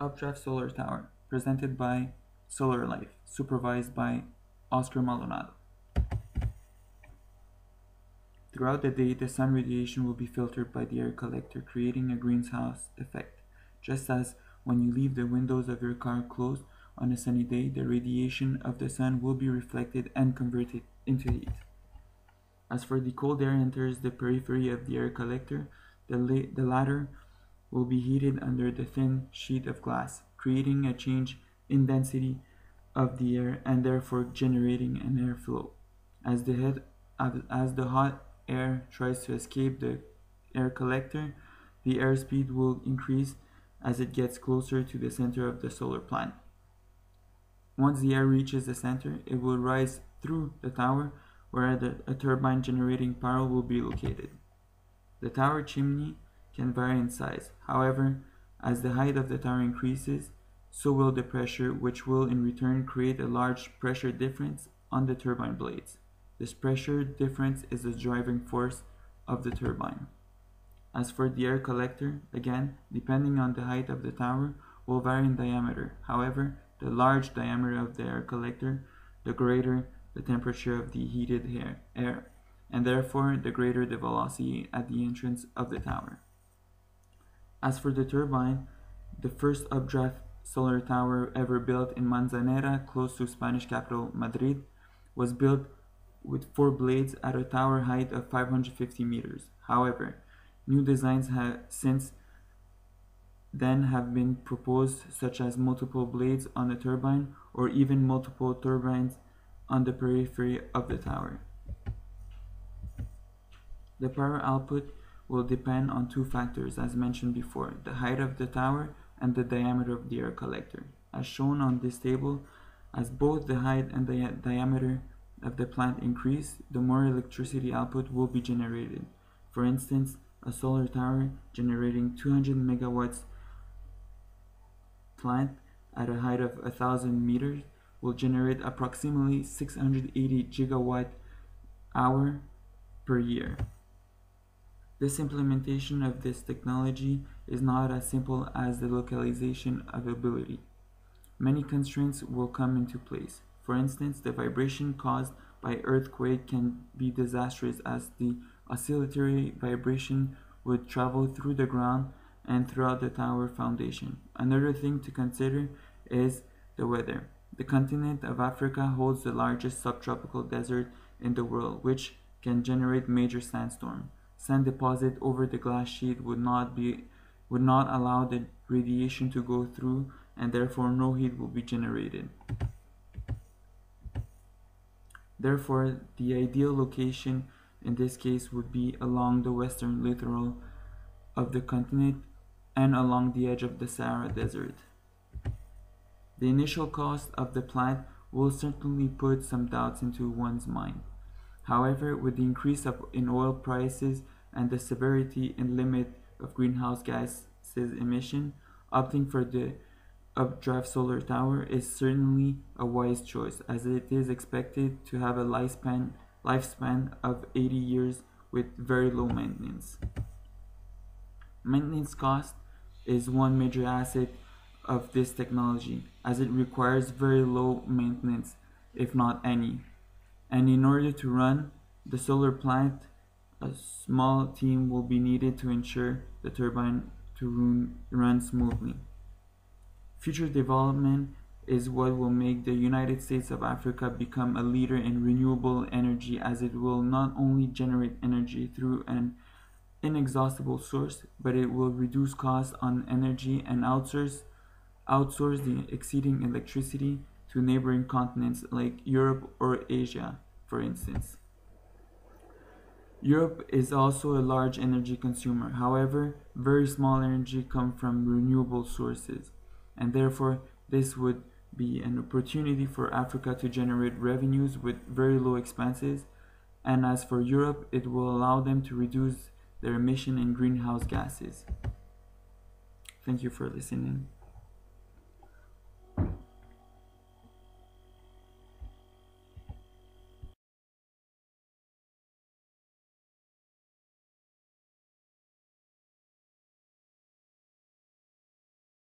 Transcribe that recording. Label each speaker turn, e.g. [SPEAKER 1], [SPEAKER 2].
[SPEAKER 1] Updraft Solar Tower, presented by Solar Life, supervised by Oscar Maldonado. Throughout the day, the sun radiation will be filtered by the air collector, creating a greenhouse effect. Just as when you leave the windows of your car closed on a sunny day, the radiation of the sun will be reflected and converted into heat. As for the cold air enters the periphery of the air collector, the latter will be heated under the thin sheet of glass, creating a change in density of the air and therefore generating an airflow. As the hot air tries to escape the air collector, the airspeed will increase as it gets closer to the center of the solar plant. Once the air reaches the center, it will rise through the tower where a turbine generating power will be located. The tower chimney can vary in size. However, as the height of the tower increases, so will the pressure, which will in return create a large pressure difference on the turbine blades. This pressure difference is the driving force of the turbine. As for the air collector, again, depending on the height of the tower, will vary in diameter. However, the large diameter of the air collector, the greater the temperature of the heated air, and therefore the greater the velocity at the entrance of the tower. As for the turbine, the first updraft solar tower ever built in Manzanera, close to Spanish capital Madrid, was built with 4 blades at a tower height of 550 meters. However, new designs have since then have been proposed, such as multiple blades on the turbine or even multiple turbines on the periphery of the tower. The power output will depend on 2 factors as mentioned before, the height of the tower and the diameter of the air collector. As shown on this table, as both the height and the diameter of the plant increase, the more electricity output will be generated. For instance, a solar tower generating 200 megawatts plant at a height of 1,000 meters will generate approximately 680 gigawatt hour per year. This implementation of this technology is not as simple as the localization of ability. Many constraints will come into place. For instance, the vibration caused by earthquake can be disastrous as the oscillatory vibration would travel through the ground and throughout the tower foundation. Another thing to consider is the weather. The continent of Africa holds the largest subtropical desert in the world, which can generate major sandstorms. Sand deposit over the glass sheet would not allow the radiation to go through, and therefore no heat will be generated. Therefore, the ideal location in this case would be along the western littoral of the continent and along the edge of the Sahara Desert. The initial cost of the plant will certainly put some doubts into one's mind. However, with the increase in oil prices and the severity and limit of greenhouse gases emission, opting for the updraft solar tower is certainly a wise choice, as it is expected to have a lifespan of 80 years with very low maintenance. Maintenance cost is one major asset of this technology, as it requires very low maintenance, if not any. And in order to run the solar plant, a small team will be needed to ensure the turbine to run smoothly. Future development is what will make the United States of Africa become a leader in renewable energy, as it will not only generate energy through an inexhaustible source, but it will reduce costs on energy and outsource the exceeding electricity to neighboring continents like Europe or Asia, for instance. Europe is also a large energy consumer. However, very small energy comes from renewable sources, and therefore this would be an opportunity for Africa to generate revenues with very low expenses, and as for Europe, it will allow them to reduce their emission in greenhouse gases. Thank you for listening.